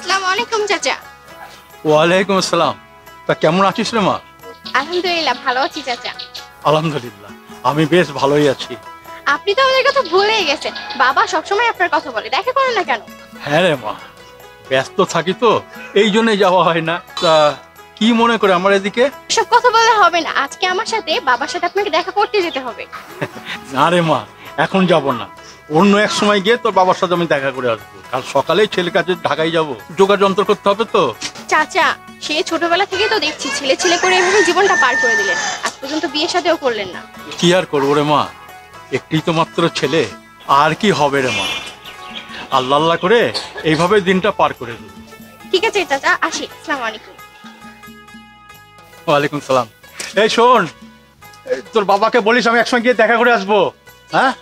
আসসালামু আলাইকুম চাচা। ওয়ালাইকুম আসসালাম। তা কেমন আছিস রে মা? আলহামদুলিল্লাহ ভালো আছি চাচা। আলহামদুলিল্লাহ আমি বেশ ভালোই আছি। আপনি তো আমাদের কথা ভুলেই গেছেন। বাবা সবসময় আপনার কথা বলে, দেখা করেন না কেন? হ্যাঁ রে মা, ব্যস্ত থাকি তো এই জন্যই যাওয়া হয় না। তা কি মনে করে আমার এদিকে? সব কথা বলে হবে না, আজকে আমার সাথে বাবার সাথে আপনাকে দেখা করতে যেতে হবে। না রে মা, এখন যাব না, অন্য এক সময় গিয়ে তোর বাবার সাথে আমি দেখা করে আসবো। কাল সকালেই ছেলের কাছে ঢাকায় যাব, যোগাযন্ত্র করতে হবে তো। চাচা সে ছোটবেলা থেকেই তো দেখছি ছেলে ছেলে করে এভাবে জীবনটা পার করে দিলেন, আজ পর্যন্ত বিয়ে শাদীও করলেন না। কি আর করবো রে মা, একটি তো মাত্র ছেলে, আর কি হবে রে মা। আল্লাহ আল্লাহ করে এইভাবে দিনটা পার করে দিই। ঠিক আছে চাচা, আসি। আসসালামু আলাইকুম। ওয়ালাইকুম সালাম। এই শোন, তোর বাবাকে বলিস আমি একসঙ্গে গিয়ে দেখা করে আসবো। হ্যাঁ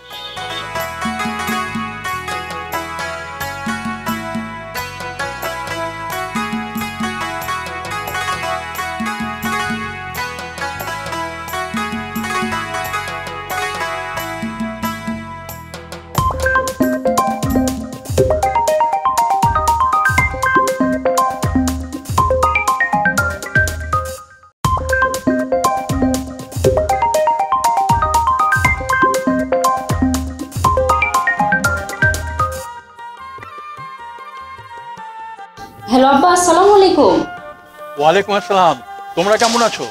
হ্যালো আব্বা, আসসালামু আলাইকুম। ওয়ালাইকুম আসসালাম। তোমরা কেমন আছো?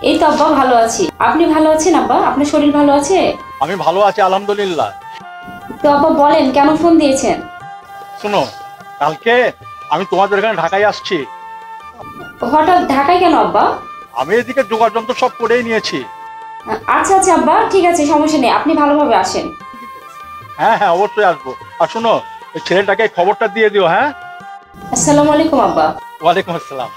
এই তো আব্বা ভালো আছি। আপনি ভালো আছেন আব্বা? আপনার শরীর ভালো আছে? আমি ভালো আছি আলহামদুলিল্লাহ। তো আব্বা বলেন, কেন ফোন দিয়েছেন? শোনো, কালকে আমি তোমাদের এখানে ঢাকায় আসছি। হঠাৎ ঢাকায় কেন আব্বা? আমি এদিকে যোগাযন্ত্র সব করেই নিয়েছি। আচ্ছা আচ্ছা আব্বা, ঠিক আছে, সমস্যা নেই, আপনি ভালোভাবে আসেন। হ্যাঁ হ্যাঁ অবশ্যই আসবো। আর শোনো, ওই ছেলেটাকে খবরটা দিয়ে দিও। হ্যাঁ, আসসালামু আলাইকুম আব্বা। ওয়ালাইকুম আসসালাম।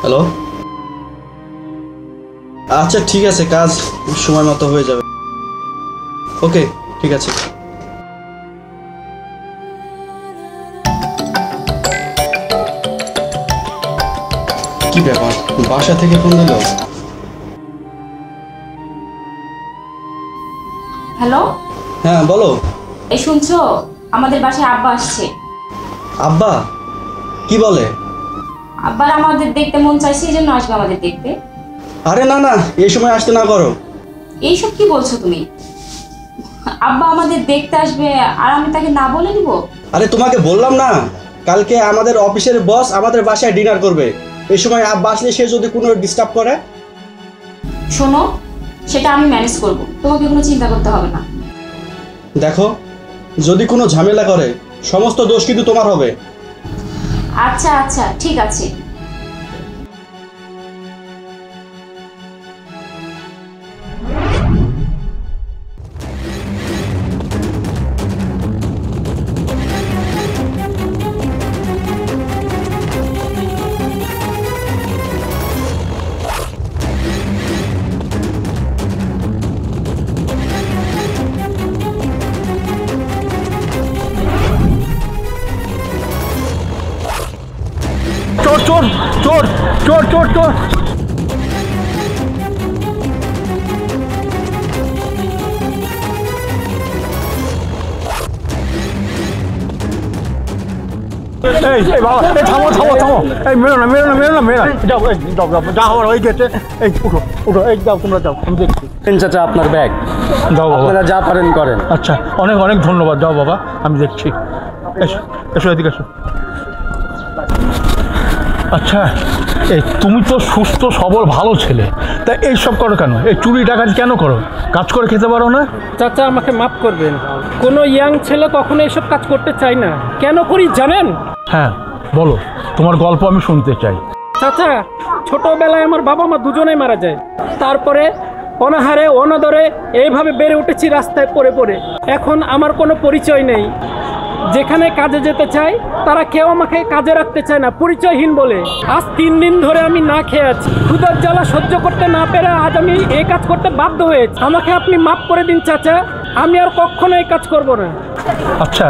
হ্যালো, আচ্ছা ঠিক আছে, কাজ সময় মতো হয়ে যাবে। ওকে ঠিক আছে। কি ব্যাপার, বাসা থেকে ফোন দিল? হ্যালো, হ্যাঁ বলো। এই শুনছো, আমাদের বাসায় আব্বা আসছে। আব্বা? কি বলে? আব্বার আমাদের দেখতে মন চাইছে, এই জন্য আসবে আমাদের দেখতে। আরে না না, এই সময় আসতে না করো। এইসব কি বলছো তুমি? আব্বা আমাদের দেখতে আসবে আর আমি তাকে না বলে দিব? আরে তোমাকে বললাম না, কালকে আমাদের অফিসের বস আমাদের বাসায় ডিনার করবে। এই সময় আব্বা আসলে সে যদি কোনো ডিস্টার্ব করে? শোনো, সেটা আমি ম্যানেজ করব, তোমাকে কোনো চিন্তা করতে হবে না। দেখো, যদি কোনো ঝামেলা করে সমস্ত দোষ কিন্তু তোমার হবে। আচ্ছা আচ্ছা ঠিক আছে। চোর চোর চোর চোর চোর চোর। এই বাবা, এই থামো থামো থামো, এই মেরো না মেরো না মেরো না মেরো না, যাও এই যাও যাও, যা হওয়ার হয়ে গেছে। এই উঠো উঠো, এই যাও তোমরা যাও, আমি দেখছি। চাচা আপনার ব্যাগ, যাও বাবা, আপনারা যা পারেন করেন। আচ্ছা অনেক অনেক ধন্যবাদ, যাও বাবা আমি দেখছি। এসো এসো এদিকে এসো। আচ্ছা, এই তুমি তো সুস্থ সবল ভালো ছেলে, তা এইসব করো কেন? এই চুরি ডাকাতি কেন করো? কাজ করে খেতে পারো না? চাচা আমাকে মাফ করবেন, কোনো ইয়াং ছেলে কখনো এসব কাজ করতে চায় না। কেন করি জানেন? হ্যাঁ বলো, তোমার গল্প আমি শুনতে চাই। চাচা, ছোটবেলায় আমার বাবা মা দুজনেই মারা যায়। তারপরে অনাহারে অনাদরে এইভাবে বেড়ে উঠেছি রাস্তায় পড়ে পড়ে। এখন আমার কোনো পরিচয় নেই। যেখানে কাজে যেতে চাই তারা কেউ আমাকে কাজে রাখতে চায় না, পরিচয়হীন বলে। আজ 3 দিন ধরে আমি না খেয়ে আছি। ক্ষুধার জ্বালা সহ্য করতে না পেরে আজ আমি এই কাজ করতে বাধ্য হয়েছি। আমাকে আপনি মাফ করে দিন চাচা, আমি আর কখনো এই কাজ করব না। আচ্ছা,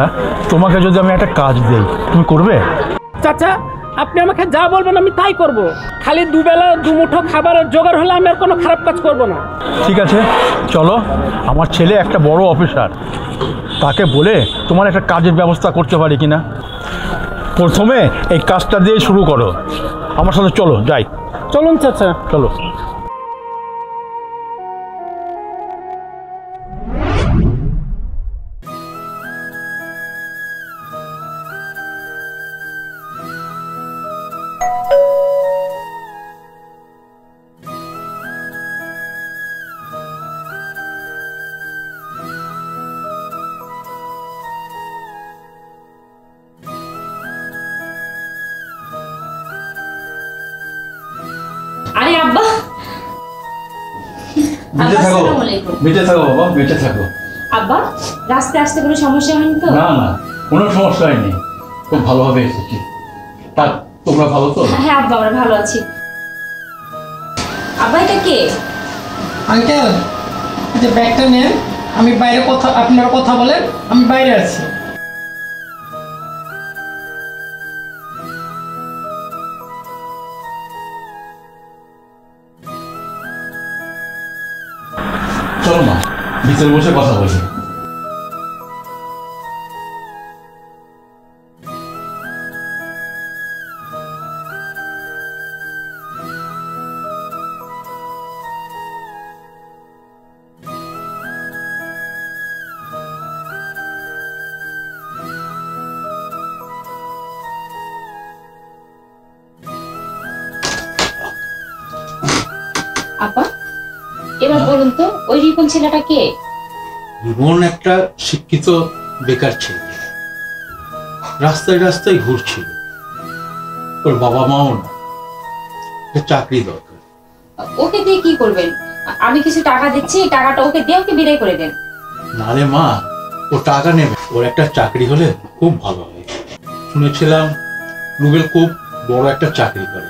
তোমাকে যদি আমি একটা কাজ দেই তুমি করবে? চাচা, আপনি আমাকে যা বলবেন আমি তাই করব। খালি দুবেলা দুমুঠো খাবারের জোগাড় হলে আমি আর কোনো খারাপ কাজ করব না। ঠিক আছে, চলো। আমার ছেলে একটা বড় অফিসার, তাকে বলে তোমার একটা কাজের ব্যবস্থা করতে পারি কিনা। প্রথমে এই কাজটা দিয়ে শুরু করো। আমার সাথে চলো, যাই। চলুন চাচা। চলো। আরে আব্বা, বেঁচে থাকো, আসসালামু আলাইকুম। বেঁচে থাকো বাবা, বেঁচে থাকো। আব্বা, রাস্তায় আসতে কোনো সমস্যা হয়নি তো? না না, কোনো সমস্যা হয়নি, খুব ভালোভাবে এসেছি। তা তোমরা ভালো তো? হ্যাঁ আব্বা, আমরা ভালো আছি। আব্বা, এটা কে? আঙ্কেল, যে ব্যাগটা নেন, আমি বাইরে কথা, আপনারা কথা বলেন, আমি বাইরে আছি। চলো মা, ভিতরে বসে কথা বলি। আব্বা, এবার বলুন তো, ওই রিপন ছেলেটা কে? রিপন একটা শিক্ষিত বেকার ছেলে, রাস্তায় রাস্তায় ঘুরছিল। ওর বাবা মাও না, চাকরি দরকার। ওকে দিয়ে কি করবেন? আমি কিছু টাকা দিচ্ছি, টাকাটা ওকে দিয়ে ওকে বিদায় করে দেন। নারে মা, ও টাকা নেবে, ওর একটা চাকরি হলে খুব ভালো হয়। শুনেছিলাম রুবেল খুব বড় একটা চাকরি করে,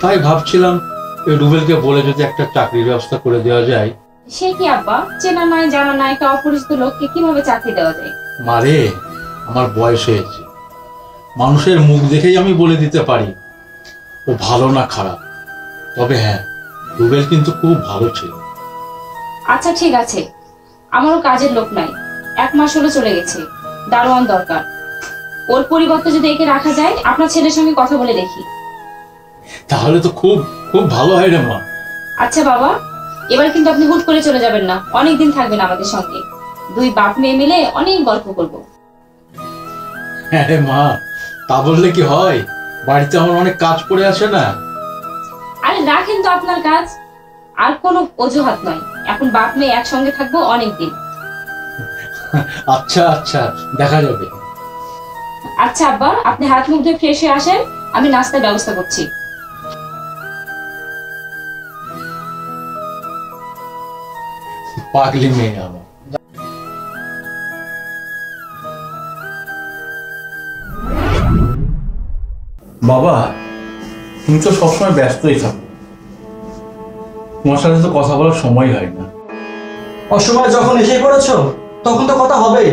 তাই ভাবছিলাম এই রুবেলকে বলে যদি একটা চাকরির ব্যবস্থা করে দেওয়া যায়। সে কি আব্বা, চেনা নাই জানা নাই একটা অপরিচিত লোককে কিভাবে চাকরি দেওয়া যায়? মারে, আমার বয়স হয়েছে, মানুষের মুখ দেখেই আমি বলে দিতে পারি ও ভালো না খারাপ। তবে হ্যাঁ, রুবেল কিন্তু খুব ভালো ছিল। আচ্ছা ঠিক আছে, আমারও কাজের লোক নাই, 1 মাস হলো চলে গেছে, দারোয়ান দরকার। ওর পরিবর্তে যদি একে রাখা যায়, আপনার ছেলের সঙ্গে কথা বলে দেখি। তাহলে তো খুব খুব ভালো হয় রে মা। আচ্ছা বাবা, এবার কিন্তু আপনি হুট করে চলে যাবেন না, অনেকদিন থাকবেন আমাদের সঙ্গে। 2 বাপ মেয়ে মিলে অনেক গল্প করবো। হ্যাঁ রে মা, তা বললে কি হয়, বাড়িতে আমার অনেক কাজ পড়ে আছে না। আরে রাখেন তো আপনার কাজ, আর কোনো অজুহাত নয়। এখন বাপ মেয়ে একসঙ্গে থাকবো অনেকদিন। আচ্ছা আচ্ছা, দেখা যাবে। আচ্ছা আব্বা, আপনি হাত মুখ ধুয়ে ফ্রেশ হয়ে আসেন, আমি নাস্তার ব্যবস্থা করছি। পাগলি মেয়ে আমার। বাবা, তুমি তো সবসময় ব্যস্তই থাকো, তোমার সাথে তো কথা বলার সময় হয় না। অসময় যখন এসে পড়েছো, তখন তো কথা হবেই।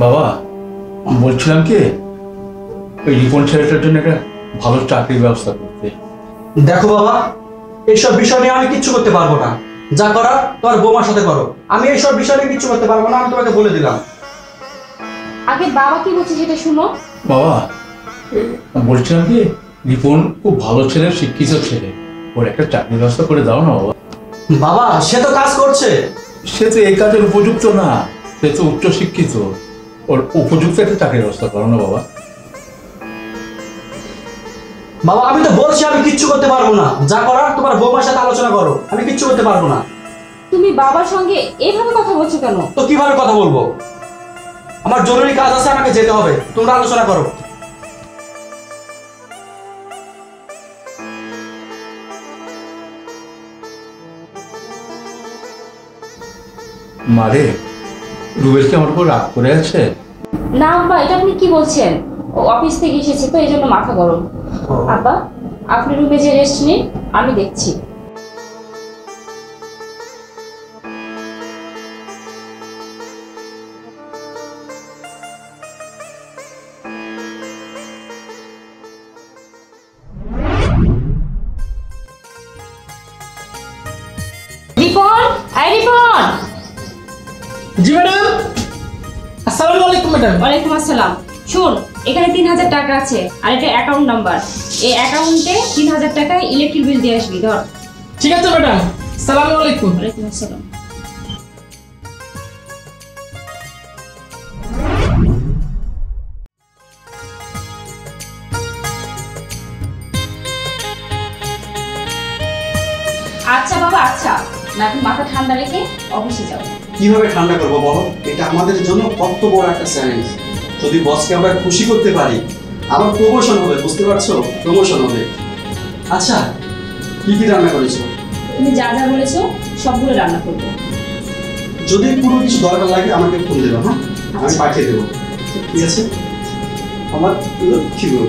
বাবা, আমি বলছিলাম কি, ওই রিপন ছেলেটার জন্য একটা ভালো চাকরির ব্যবস্থা করতে। দেখো বাবা, এইসব বিষয় নিয়ে আমি কিচ্ছু করতে পারবো না। যা করার তোমার বৌমার সাথে করো, আমি এইসব বিষয় নিয়ে কিচ্ছু করতে পারবো না, আমি তোমাকে বলে দিলাম। আগে বাবা কি বলছে সেটা শুনো। বাবা, আমি বলছিলাম কি, রিপন খুব ভালো ছেলে, শিক্ষিত ছেলে, ওর একটা চাকরির ব্যবস্থা করে দাও না বাবা। বাবা, সে তো কাজ করছে। সে তো এই কাজের উপযুক্ত না, সে তো উচ্চ শিক্ষিত, ওর উপযুক্ত একটা চাকরির ব্যবস্থা করো না বাবা। বাবা, আমি তো বলছি আমি কিচ্ছু করতে পারবো না। যা করার তোমার বৌমার সাথে আলোচনা করো, আমি কিচ্ছু করতে পারবো না। তুমি বাবার সঙ্গে এইভাবে কথা বলছো কেন? তো কিভাবে কথা বলবো? আমার জরুরি কাজ আছে, আমাকে যেতে হবে, তোমরা আলোচনা করো। মারে, রুবেল কি আমার উপর রাগ করে আছে? না আব্বা, এটা আপনি কি বলছেন? ও অফিস থেকে এসেছে তো, এই জন্য মাথা গরম। আব্বা, আপনি রুমে যে রেস্ট নিন, আমি দেখছি। জি ম্যাডাম। আসসালামু আলাইকুম ম্যাডাম। ওয়ালাইকুম আসসালাম। শুন, এখানে 3000 টাকা আছে আর এটা অ্যাকাউন্ট নাম্বার। এই অ্যাকাউন্টে 3000 টাকা ইলেকট্রিক বিল দিয়ে আসবি, ধর। ঠিক আছে ম্যাডাম, আসসালামু আলাইকুম। ওয়ালাইকুম আসসালাম। আচ্ছা বাবা, আচ্ছা না, এখন মাথা ঠান্ডা রেখে অফিসে যাও। কিভাবে ঠান্ডা করবো বলো? এটা আমাদের জন্য কত বড় একটা চ্যালেঞ্জ। যদি বসকে আমরা খুশি করতে পারি, আমার প্রমোশন হবে, বুঝতে পারছো? প্রমোশন হবে। আচ্ছা, কি কি রান্না করেছো? তুমি যা যা বলেছো সবগুলো রান্না করবো। যদি কোনো কিছু দরকার লাগে আমাকে ফোন দেবো, হ্যাঁ? আমি পাঠিয়ে দেবো, ঠিক আছে? আমার লক্ষ্মী বউ।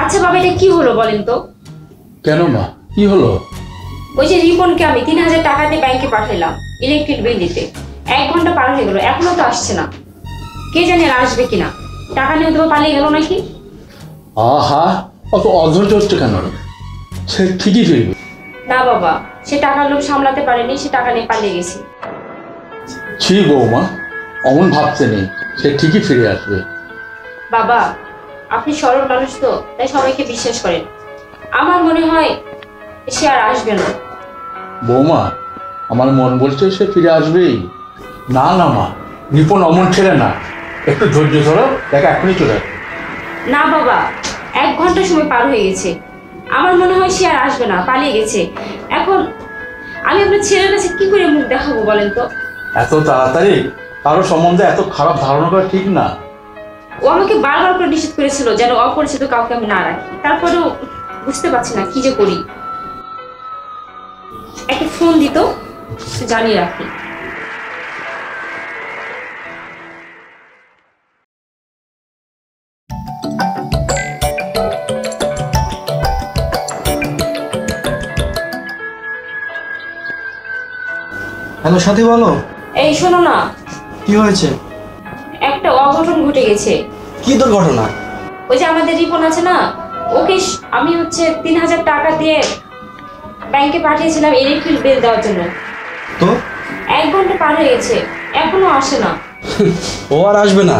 আচ্ছা বাবা, এটা কি হলো বলেন তো? কেন মা, কি হলো? ওই যে রিপনকে আমি 3000 টাকা দিয়ে ব্যাংকে পাঠাইলাম ইলেকট্রিক বিল দিতে, 1 ঘন্টা পার হয়ে গেল, এখনো তো আসছে না। কে জানে আর আসবে কিনা। টাকা নিয়ে তো পালিয়ে গেল নাকি? আহা, অত অধৈর্য হচ্ছে কেন? সে ঠিকই ফিরবে। না বাবা, সে টাকার লোভ সামলাতে পারেনি, সে টাকা নিয়ে পালিয়ে গেছে। ছি বৌমা, অমন ভাবতে নেই, সে ঠিকই ফিরে আসবে। বাবা, আপনি সরল মানুষ তো, তাই সবাইকে বিশ্বাস করেন। আমার মনে হয় সে আর আসবে না। বৌমা, আমার মন বলছে সে ফিরে আসবেই। না না মা, রিপন অমন ছেলে না, একটু ধৈর্য ধরো, দেখো এখনই চলে আসবে। না বাবা, 1 ঘন্টা সময় পার হয়ে গেছে, আমার মনে হয় সে আর আসবে না, পালিয়ে গেছে। এখন আমি আপনার ছেলের কাছে কি করে মুখ দেখাবো বলেন তো? এত তাড়াতাড়ি কারো সম্বন্ধে এত খারাপ ধারণা করা ঠিক না। ও আমাকে বারবার করে নিষেধ করেছিল যেন অপরিচিত কাউকে আমি না রাখি, তারপরেও বুঝতে পারছি না কি যে করি। একটা ফোন দিত, জানিয়ে রাখি। হ্যালো সাথী, বলো। এই শোনো না, কি হয়েছে? একটা অঘটন ঘটে গেছে। কি দুর্ঘটনা? ওই যে আমাদের রিপন আছে না, ওকে আমি 3000 টাকা দিয়ে ব্যাংকে পাঠিয়েছিলাম ইলেকট্রিক বিল দেওয়ার জন্য। তো 1 ঘন্টা পার হয়ে গেছে, এখনো আসে না। ও আর আসবে না।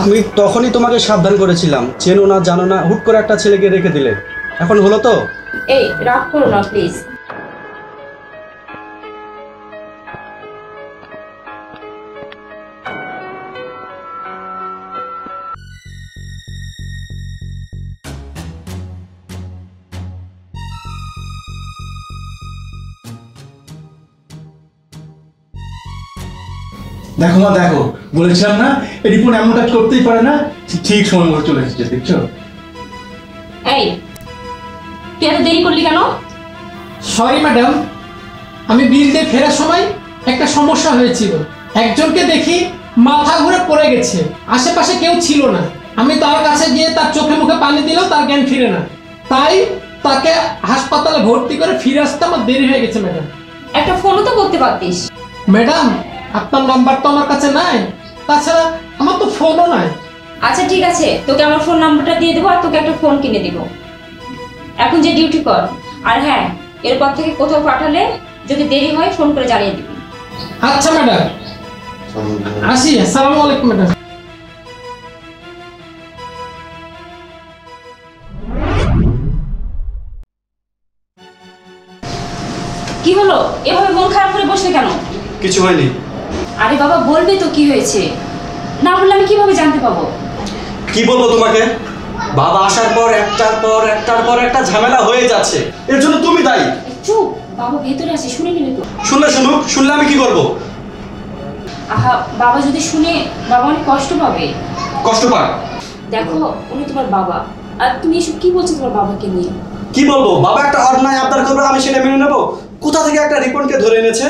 আমি তখনই তোমাকে সাবধান করেছিলাম, চেনো না জানো না, হুট করে একটা ছেলেকে রেখে দিলে। এখন হলো তো? এই রাগ করো না প্লিজ। দেখো মা, দেখো, বলেছিলাম না রিপন এমন কাজ করতেই পারে না, ঠিক সময় মতো চলে এসেছে, দেখছো? এই তুই এত দেরি করলি কেন? সরি ম্যাডাম, আমি বিল দিয়ে ফেরার সময় একটা সমস্যা হয়েছিল। একজনকে দেখি মাথা ঘুরে পড়ে গেছে, আশেপাশে কেউ ছিল না। আমি তার কাছে গিয়ে তার চোখে মুখে পানি দিলেও তার জ্ঞান ফিরে না, তাই তাকে হাসপাতালে ভর্তি করে ফিরে আসতে আমার দেরি হয়ে গেছে ম্যাডাম। একটা ফোনও তো করতে পারতিস। ম্যাডাম, আপনার নাম্বার তো আমার কাছে নাই, তাছাড়া আমার তো ফোনও নাই। আচ্ছা ঠিক আছে, তোকে আমার ফোন নাম্বারটা দিয়ে দেবো আর তোকে একটা ফোন কিনে দিব। এখন যে ডিউটি কর। আর হ্যাঁ, এরপর থেকে কোথাও পাঠালে যদি দেরি হয় ফোন করে জানিয়ে দিবি। আচ্ছা ম্যাডাম, আসি। আসসালামু আলাইকুম ম্যাডাম। কি হলো, এভাবে মন খারাপ করে বসলে কেন? কিছু হয়নি। আরে বাবা, বলবে তো কি হয়েছে, না বললে আমি কিভাবে জানতে পাবো? কি বলবো তোমাকে? বাবা আসার পর একটার পর একটা ঝামেলা হয়ে যাচ্ছে, এর জন্য তুমি দায়ী। চুপ, বাবা ভেতরে আছে, শুনে নিলে তো। শুনলে শুনুক, শুনলে আমি কি করব? আহা, বাবা যদি শুনে বাবা অনেক কষ্ট পাবে। কষ্ট পাক। দেখো, উনি তোমার বাবা, আর তুমি এসব কি বলছো তোমার বাবাকে নিয়ে? কি বলবো? বাবা একটা অন্যায় আবদার করবে, আমি সেটা মেনে নেবো? কোথা থেকে একটা রিপনকে ধরে এনেছে,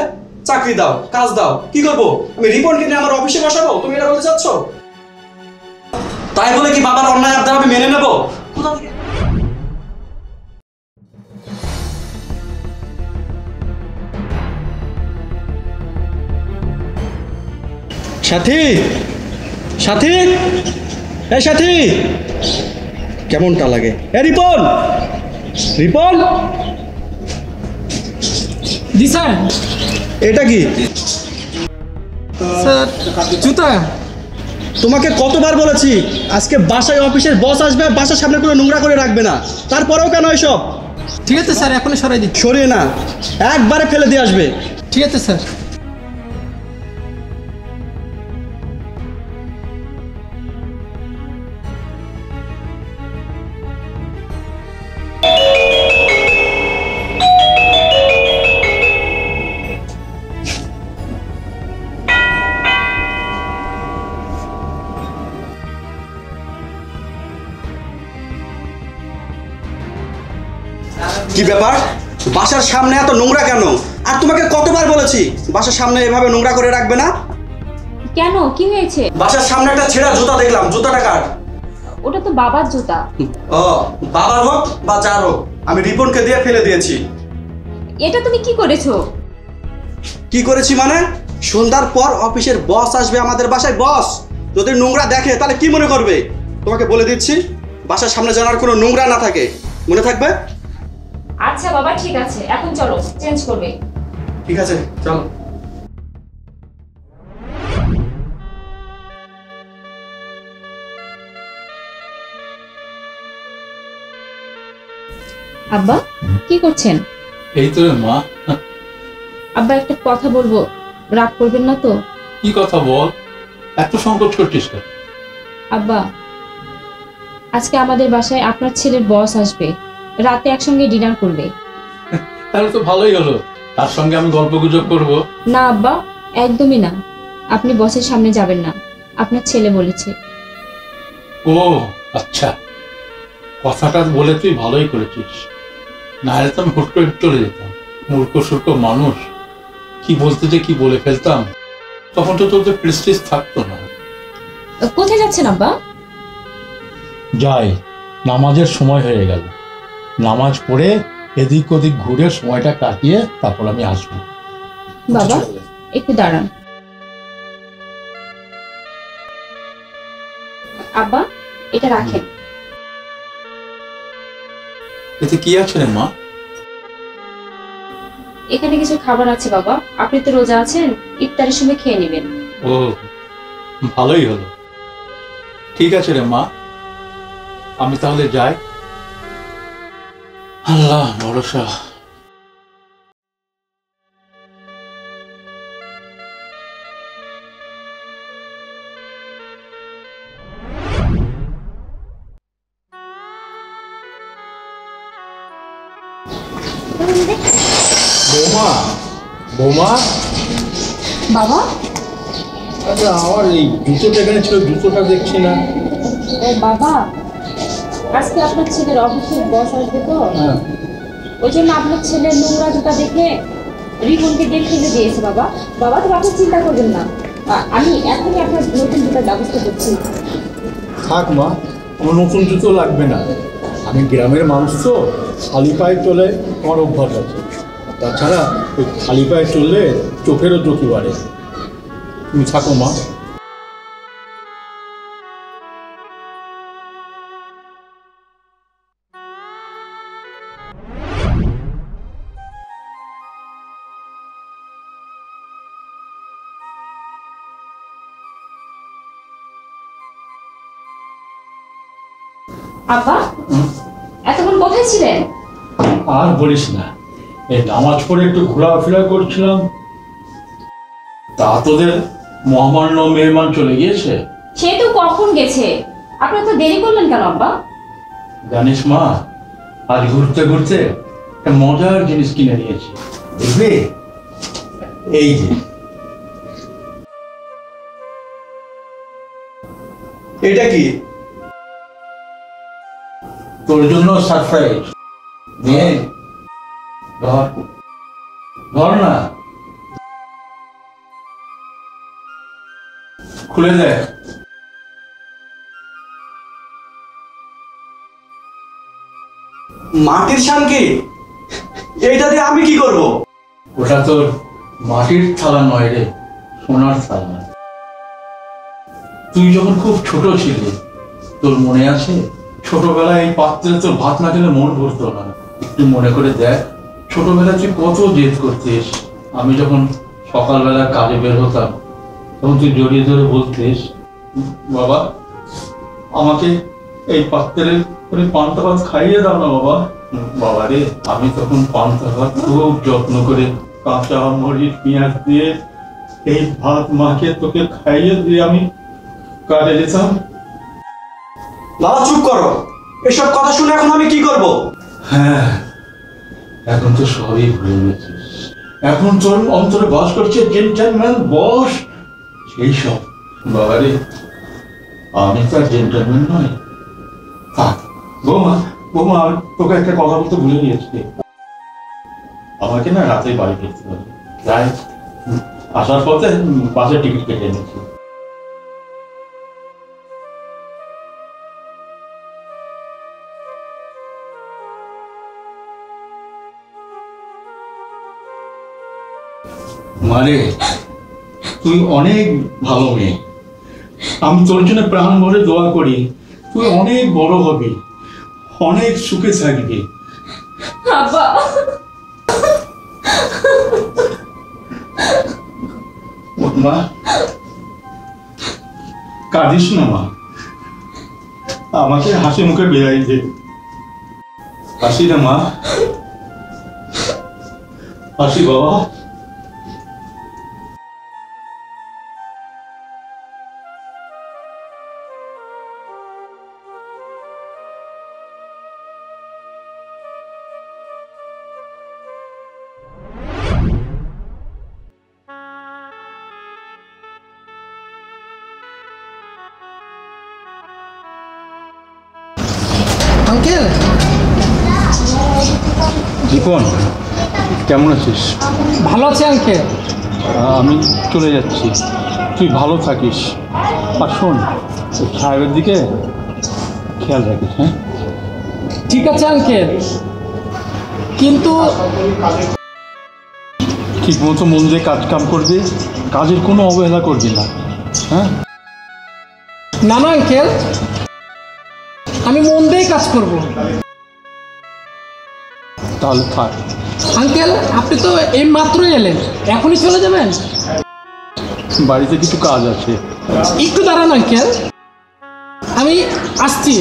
চাকরি দাও, কাজ দাও, কি করবো? আমি রিপনকে নিয়ে আমার অফিসে বসাবো? তুমি এটা বলতে চাচ্ছ? তাই বলে কি বাবার অন্যায় আবদার আমি মেনে নেবো? কোথা থেকে? সাথী, সাথী, এই সাথী, কেমনটা লাগে? এ রিপন, রিপন, জি স্যার। এটা কি? স্যার জুতা। তোমাকে কতবার বলেছি আজকে বাসায় অফিসের বস আসবে, বাসার সামনে কোনো নোংরা করে রাখবে না, তারপরেও কেন এসব? ঠিক আছে স্যার, এখনই সরাই দিচ্ছি। সরিয়ে না, একবারে ফেলে দিয়ে আসবে। ঠিক আছে স্যার। কি ব্যাপার, বাসার সামনে এত নোংরা কেন? আর তোমাকে কতবার বলেছি বাসার সামনে এভাবে নোংরা করে রাখবে না? কেন, কি হয়েছে? বাসার সামনে একটা ছেঁড়া জুতা দেখলাম, জুতাটা কার? ওটা তো বাবার জুতা। ও, বাবার হোক বা যার হোক, আমি রিপনকে দিয়ে ফেলে দিয়েছি। এটা তুমি কি করেছো? কি করেছি মানে? সন্ধ্যার পর অফিসের বস আসবে আমাদের বাসায়, বস যদি নোংরা দেখে তাহলে কি মনে করবে? তোমাকে বলে দিচ্ছি, বাসার সামনে যেন আর কোনো নোংরা না থাকে, মনে থাকবে? আচ্ছা বাবা, ঠিক আছে, এখন চলো চেঞ্জ করবে। ঠিক আছে, চলো। আব্বা কি করছেন? এই তো রে মা। আব্বা একটা কথা বলবো, রাগ করবেন না তো? কি কথা বল, এত সংকোচ করছিস কেন? আব্বা, আজকে আমাদের বাসায় আপনার ছেলের বস আসবে, রাতে একসঙ্গে ডিনার করবে। তাহলে তো ভালোই হলো, তার সঙ্গে আমি গল্প গুজব করবো। না আব্বা, একদমই না, আপনি বসের সামনে যাবেন না, আপনার ছেলে বলেছে। ও আচ্ছা, কথাটা বলে তুই ভালোই করেছিস, না হলে তো আমি হুট করে চলে যেতাম। মূর্খ সূর্খ মানুষ, কি বলতে যে কি বলে ফেলতাম, তখন তো তোদের প্রেস্টিজ থাকতো না। কোথায় যাচ্ছেন আব্বা? যাই, নামাজের সময় হয়ে গেল, নামাজ পড়ে এদিক ওদিক ঘুরে সময়টা কাটিয়ে তারপর আমি আসবো। বাবা একটু দাঁড়ান। আব্বা এটা রাখেন। এতে কি আছে রে মা? এখানে কিছু খাবার আছে বাবা, আপনি তো রোজা আছেন, ইফতারের সময় খেয়ে নেবেন। ও ভালোই হলো, ঠিক আছে রে মা, আমি তাহলে যাই। আল্লাহ ভরসা। বৌমা, বৌমা, বাবা আচ্ছা আমার এই জুতোটা এখানে ছিল, জুতোটা দেখছি না। ও বাবা, আজকে আপনার ছেলের অফিসের বস আসবে তো, ওই জন্য আপনার ছেলের নোংরা জুতা দেখে রিপনকে দিয়ে ফেলে দিয়েছে। বাবা বাবা তো আপনি চিন্তা করবেন না, আমি এখনই আপনার নতুন জুতার ব্যবস্থা করছি। থাক মা, আমার নতুন জুতো লাগবে না, আমি গ্রামের মানুষ তো, খালি পায়ে চলে আমার অভ্যাস আছে। তাছাড়া ওই খালি পায়ে চললে চোখেরও জ্যোতি বাড়ে। তুমি থাকো মা। আব্বা এতক্ষণ কোথায় ছিলেন? আর বলিস না, এই নামাজ পড়ে একটু ঘোরাফেরা করছিলাম, তা তোদের মহামান্য মেহমান চলে গিয়েছে। সে তো কখন গেছে, আপনি তো দেরি করলেন কেন আব্বা? জানিস মা, আজ ঘুরতে ঘুরতে একটা মজার জিনিস কিনে নিয়েছি, বুঝলি? এই যে এটা কি? তোর জন্য সারপ্রাইজ। নিয়ে ধর, ধর না, খুলে দেখ। মাটির শানকি? এইটা দিয়ে আমি কি করব? ওটা তোর মাটির থালা নয় রে, সোনার থালা। তুই যখন খুব ছোট ছিলি তোর মনে আছে ছোটবেলায় এই পাত্রে তোর ভাত না খেলে মন ভরতো না? একটু মনে করে দেখ, ছোটবেলায় তুই কত জেদ করতিস। আমি যখন সকালবেলা কাজে বের হতাম তখন তুই জড়িয়ে ধরে বলতিস, বাবা আমাকে এই পাত্রে করে পান্তা ভাত খাইয়ে দাও না বাবা। বাবা রে, আমি তখন পান্তা ভাত খুব যত্ন করে কাঁচা মরিচ পেঁয়াজ দিয়ে এই ভাত মাকে তোকে খাইয়ে দিয়ে আমি কাজে যেতাম। লালা চুপ করো, এসব কথা শুনে এখন আমি কি করব? হ্যাঁ, এখন তো সবই ভুলে গেছিস। এখন তোর অন্তরে বাস করছে জেন্টলম্যান বস, সেই সব। বাবারে, আমি তো আর জেন্টলম্যান নয়। বৌমা বৌমা, তোকে একটা কথা বলতে ভুলে গিয়েছি। আমাকে না রাতে বাড়ি ফিরতে হবে, তাই আসার পথে বাসের টিকিট কেটে এনেছি। মারে, তুই অনেক ভালো মেয়ে, আমি তোর জন্য প্রাণ ভরে দোয়া করি। তুই অনেক বড় হবি, অনেক সুখে থাকবি। মা, কাঁদিস না মা, আমাকে হাসি মুখে বেড়াই দে। হাসি না মা, হাসি বাবা। আঙ্কেল, জীবন কেমন আছিস? ভালো আছে আঙ্কেল। আমি চলে যাচ্ছি, তুই ভালো থাকিস। আর শোন, সাহেবের দিকে খেয়াল রাখিস। হ্যাঁ, ঠিক আছে আঙ্কেল, কিন্তু ঠিক মতো মন দিয়ে কাজ কাম করবি, কাজের কোনো অবহেলা করবি না। হ্যাঁ, না না আঙ্কেল, আমি মন দিয়ে কাজ করব। তাহলে থাক। আঙ্কেল, আপনি তো এই মাত্র এলেন, এখনই চলে যাবেন? বাড়িতে কিছু কাজ আছে। একটু দাঁড়ান আঙ্কেল, আমি আসছি।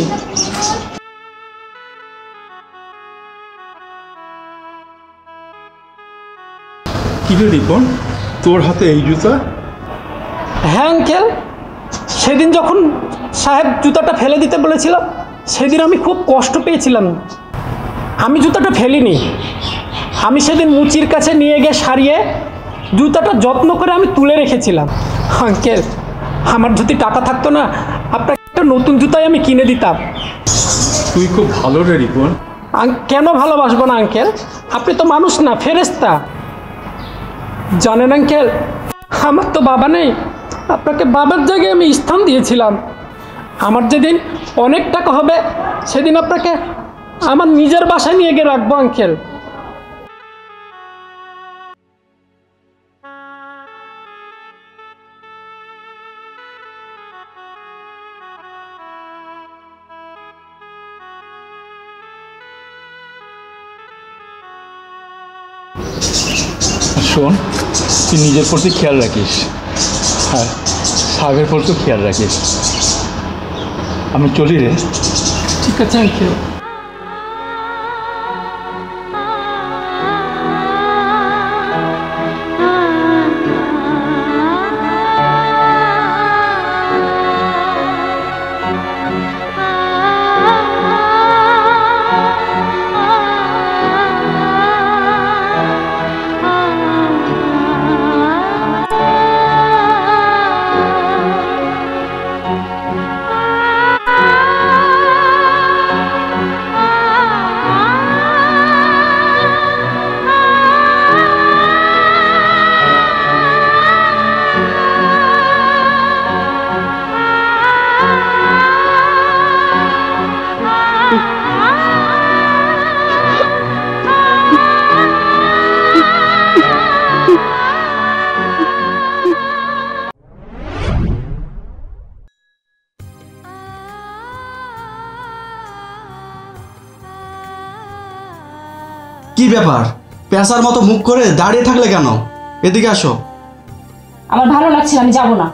কি রে রিপন, তোর হাতে এই জুতা? হ্যাঁ আঙ্কেল, সেদিন যখন সাহেব জুতাটা ফেলে দিতে বলেছিল সেদিন আমি খুব কষ্ট পেয়েছিলাম। আমি জুতাটা ফেলিনি, আমি সেদিন মুচির কাছে নিয়ে গিয়ে সারিয়ে জুতাটা যত্ন করে আমি তুলে রেখেছিলাম। আঙ্কেল, আমার যদি টাকা থাকতো না, আপনাকে একটা নতুন জুতাই আমি কিনে দিতাম। তুই খুব ভালো রে রিপন। কেন ভালোবাসবো না আঙ্কেল? আপনি তো মানুষ না, ফেরেশতা। জানেন আঙ্কেল, আমার তো বাবা নেই, আপনাকে বাবার জায়গায় আমি স্থান দিয়েছিলাম। আমার যেদিন অনেক টাকা হবে সেদিন আপনাকে আমার নিজের বাসায় নিয়ে গিয়ে রাখবো আঙ্কেল। শোন, তুই নিজের প্রতি খেয়াল রাখিস, হ্যাঁ সাহেবের প্রতিও খেয়াল রাখিস। আমি চলি রে। ঠিক আছে আঙ্কেল। কি ব্যাপার, পেঁচার মতো মুখ করে দাঁড়িয়ে থাকলে কেন? এদিকে আসো। আমার ভালো লাগছে না, আমি যাব না।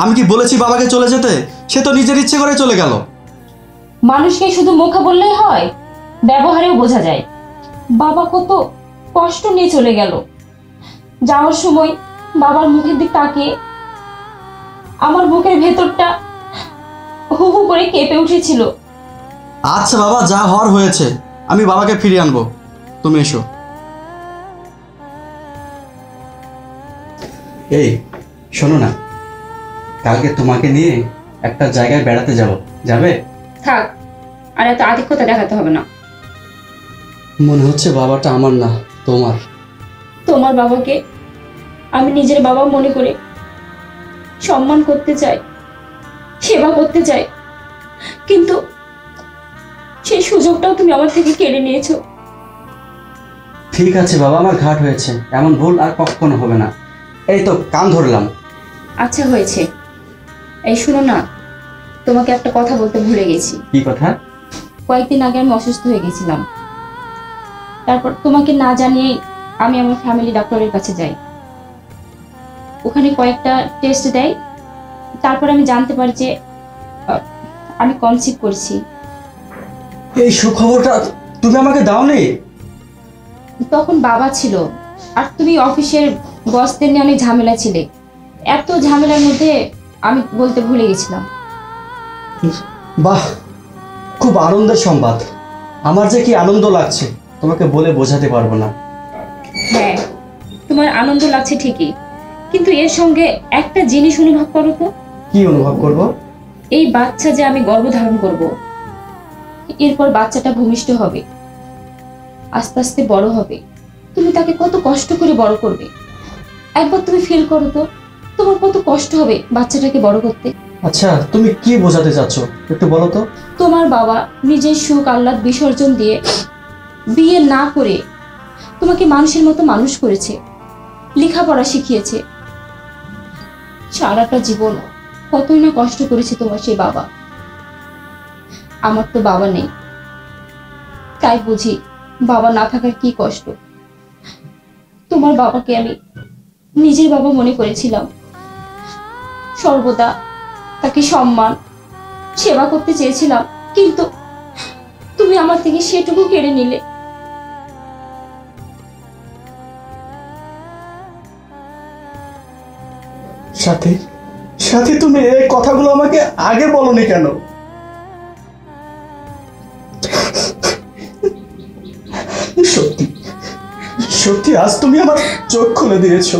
আমি কি বলেছি বাবাকে চলে যেতে? সে তো নিজের ইচ্ছে করে চলে গেল। মানুষকে শুধু মুখে বললেই হয়, ব্যবহারেও বোঝা যায়। বাবা কত কষ্ট নিয়ে চলে গেল। যাওয়ার সময় বাবার মুখের দিক তাকিয়ে আমার বুকের ভেতরটা হু হু করে কেঁপে উঠেছিল। আচ্ছা বাবা, যা হওয়ার হয়েছে, আমি বাবাকে ফিরিয়ে আনবো, তুমি এসো। এই শোনো না, কালকে তোমাকে নিয়ে একটা জায়গায় বেড়াতে যাব, যাবে? থাক, আর এত আধিক্যতা দেখাতে হবে না। মনে হচ্ছে বাবাটা আমার না, তোমার। তোমার বাবাকে আমি নিজের বাবা মনে করে সম্মান করতে চাই, সেবা করতে চাই, কিন্তু সেই সুযোগটাও তুমি আমার থেকে কেড়ে নিয়েছো। ঠিক আছে বাবা, আমার ঘাট হয়েছে, এমন ভুল আর কখনো হবে না। এই তো কান ধরলাম। আচ্ছা হয়েছে। এই শুনো না, তোমাকে একটা কথা বলতে ভুলে গেছি। কি কথা? কয়েকদিন আগে আমি অসুস্থ হয়ে গেছিলাম। তারপর তোমাকে না জানিয়ে আমি আমার ফ্যামিলি ডক্টরের কাছে যাই। ওখানে কয়েকটা টেস্ট দেয়। তারপর আমি জানতে পারি যে আমি কনসিভ করছি। এই সুখবরটা তুমি আমাকে দাওনি? তখন বাবা ছিল, আর তুমি অফিসের বসদের নিয়ে অনেক ঝামেলা ছিলে। এত ঝামেলার মধ্যে আমি বলতে ভুলে গেছিলাম। বাহ, খুব আনন্দের সংবাদ। আমার যে কি আনন্দ লাগছে তোমাকে বলে বোঝাতে পারবো না। হ্যাঁ, তোমার আনন্দ লাগছে ঠিকই, কিন্তু এর সঙ্গে একটা জিনিস অনুভব করো তো। কি অনুভব করব? এই বাচ্চা যে আমি গর্ভধারণ করব, এরপর বাচ্চাটা ভূমিষ্ঠ হবে, আস্তে আস্তে বড় হবে। তুমি তাকে কত কষ্ট করে বড় করবে, একবার তুমি ফিল করো তো, তোমার কত কষ্ট হবে বাচ্চাটাকে বড় করতে। আচ্ছা, তুমি কি বোঝাতে চাচ্ছ একটু বলো তো। তোমার বাবা নিজের সুখ আহ্লাদ বিসর্জন দিয়ে বিয়ে না করে তোমাকে মানুষের মতো মানুষ করেছে, লেখাপড়া শিখিয়েছে। সারাটা জীবন কতই না কষ্ট করেছে তোমার সেই বাবা। আমার তো বাবা নেই, তাই বুঝি বাবা না থাকার কি কষ্ট। তোমার বাবাকে আমি নিজের বাবা মনে করেছিলাম, সর্বদা তাকে সম্মান সেবা করতে চেয়েছিলাম, কিন্তু তুমি আমার থেকে সেটুকু কেড়ে নিলে। সাথী, সাথী, তুমি এই কথাগুলো আমাকে আগে বলনি কেন? সত্যি সত্যি আজ তুমি আমার চোখ খুলে দিয়েছো।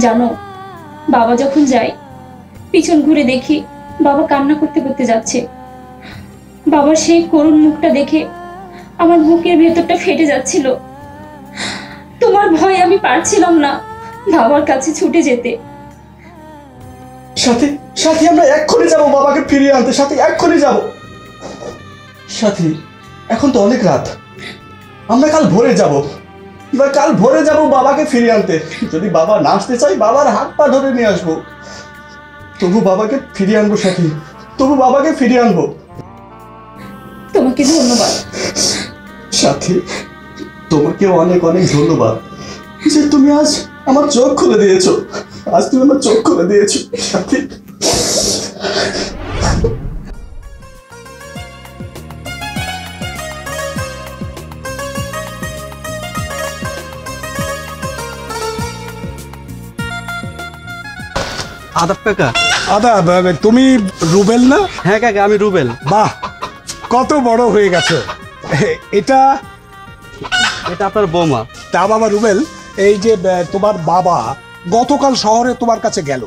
জানো, বাবা যখন যায় পিছন ঘুরে দেখি বাবা কান্না করতে করতে যাচ্ছে। বাবার সেই করুণ মুখটা দেখে আমার বুকের ভেতরটা ফেটে যাচ্ছিল। তোমার ভয়ে আমি পারছিলাম না বাবার কাছে ছুটে যেতে। সাথী, সাথী, আমরা এক্ষুনি যাবো বাবাকে ফিরিয়ে আনতে। সাথী, এক্ষুনি যাব। সাথী, এখন তো অনেক রাত, আমরা কাল ভোরে যাব। কাল ভোরে যাব বাবাকে ফিরিয়ে আনতে। যদি বাবা না আসতে চাই, বাবার হাত পা ধরে নিয়ে আসবো, তবু বাবাকে ফিরিয়ে আনবো। সাথী, তবু বাবাকে ফিরিয়ে আনবো। তোমাকে ধন্যবাদ সাথী, তোমাকে অনেক অনেক ধন্যবাদ যে তুমি আজ আমার চোখ খুলে দিয়েছো। আজ তুমি আমার চোখ খুলে দিয়েছো সাথী। আদাব কাকা। আদাব, তুমি রুবেল না? হ্যাঁ কাকা, আমি রুবেল। বাহ, কত বড় হয়ে গেছো। এটা এটা আপনার বৌমা। তা বাবা রুবেল, এই যে তোমার বাবা গতকাল শহরে তোমার কাছে গেল,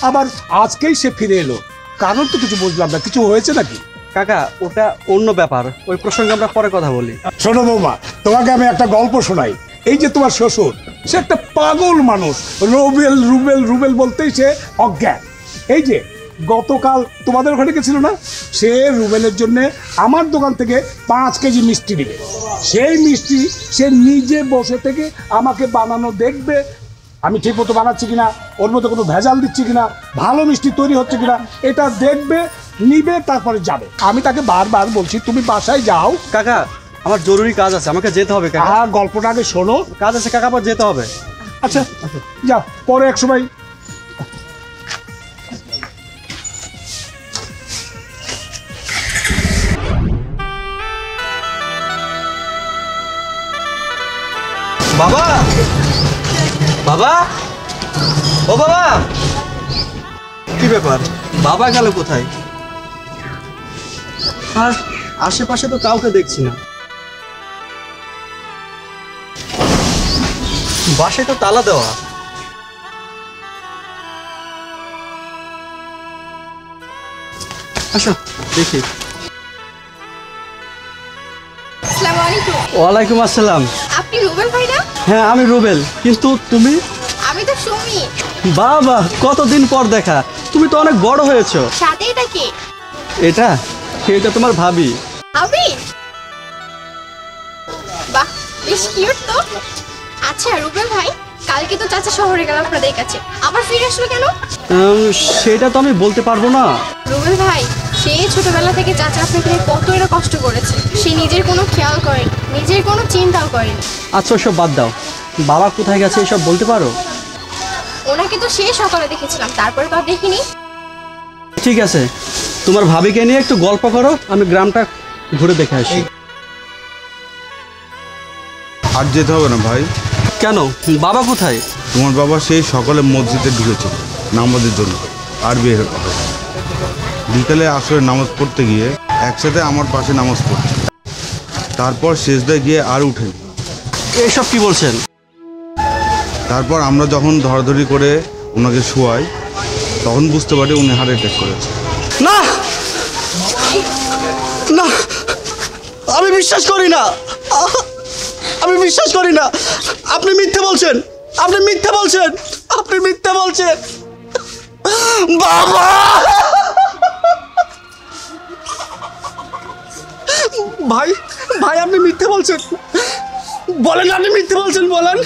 আবার আজকেই সে ফিরে এলো, কারণ তো কিছু বুঝলাম না। কিছু হয়েছে নাকি? কাকা, ওটা অন্য ব্যাপার, ওই প্রসঙ্গে আমরা পরে কথা বলি। শোনো বৌমা, তোমাকে আমি একটা গল্প শোনাই। এই যে তোমার শ্বশুর, সে একটা পাগল মানুষ। রুবেল রুবেল রুবেল বলতেই সে অজ্ঞান। এই যে গতকাল তোমাদের ওখানে গেছিল না, সে রুবেলের জন্য আমার দোকান থেকে 5 কেজি মিষ্টি নেবে। সেই মিষ্টি সে নিজে বসে থেকে আমাকে বানানো দেখবে, আমি ঠিক মতো বানাচ্ছি কিনা, ওর মধ্যে কোনো ভেজাল দিচ্ছি কিনা, ভালো মিষ্টি তৈরি হচ্ছে কিনা, এটা দেখবে, নিবে, তারপরে যাবে। আমি তাকে বারবার বলছি তুমি বাসায় যাও। কাকা, আমার জরুরি কাজ আছে, আমাকে যেতে হবে কাকা। গল্পটা আগে শোনো। কাজ আছে কাকা, পর যেতে হবে। আচ্ছা যা, পরে এক সময়। বাবা, বাবা, ও বাবা, কি ব্যাপার? বাবা গেল কোথায়? আর আশেপাশে তো কাউকে দেখছি না। বাসায় তো তালা দেওয়া। আসো দেখি। আসসালামু আলাইকুম। ওয়ালাইকুম আসসালাম। আপনি রুবেল ভাই না? হ্যাঁ আমি রুবেল, কিন্তু তুমি? আমি তো সুমি। বাবা, কতদিন পর দেখা। তুমি তো অনেক বড় হয়েছো। সাথে এটা কি? এটা এটা তোমার ভাবি। ভাবি? বাহ, বেশ কিউট তো। আচ্ছা রুবেল ভাই, কালকে তো চাচা শহরে গেল আপনাদের কাছে, আবার ফিরে আসলো কেন? সেটা তো আমি বলতে পারবো না। রুবেল ভাই, সেই ছোটবেলা থেকে চাচা আপনাকে নিয়ে কত এরা কষ্ট করেছে, সে নিজের কোনো খেয়াল করেন, নিজের কোনো চিন্তাও করেন। আচ্ছা সব বাদ দাও, বাবা কোথায় গেছে এসব বলতে পারো? ওনাকে তো সেই সকালে দেখেছিলাম, তারপরে তো আর দেখিনি। ঠিক আছে, তোমার ভাবিকে নিয়ে একটু গল্প করো, আমি গ্রামটা ঘুরে দেখে আসি। আর যেতে হবে না ভাই। কেন, বাবা কোথায়? তোমার বাবা সেই সকালে মসজিদে ঢুকেছে নামাজের জন্য, আর বের হবে। বিকালে আসরে নামাজ পড়তে গিয়ে একসাথে আমার পাশে নামাজ পড়ছে, তারপর শেষদায় গিয়ে আর উঠেন। এইসব কি বলছেন? তারপর আমরা যখন ধরাধরি করে ওনাকে শোয়াই, তখন বুঝতে পারি উনি হার্ট অ্যাটাক করেছে। না না, আমি বিশ্বাস করি না, আমি বিশ্বাস করি না। আপনি মিথ্যে বলছেন, আপনি মিথ্যে বলছেন, আপনি মিথ্যে বলছেন। বাবা, ভাই ভাই আপনি মিথ্যে বলছেন, বলেন আপনি মিথ্যে বলছেন, বলেন।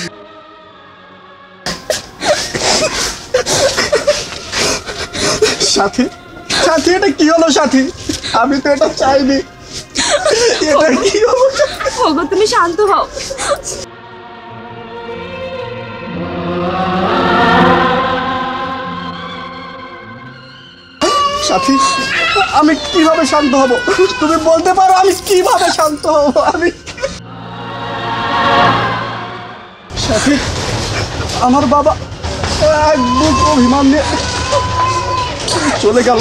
সাথী, সাথী এটা কি হলো সাথী? আমি তো এটা চাইনি, এটা কি হলো? ওগো তুমি শান্ত হও। সাথী, আমি কিভাবে শান্ত হব? তুমি বলতে পারো আমি কিভাবে শান্ত হব? আমি সাথী, আমার বাবা এক বুক অভিমান নিয়ে চলে গেল।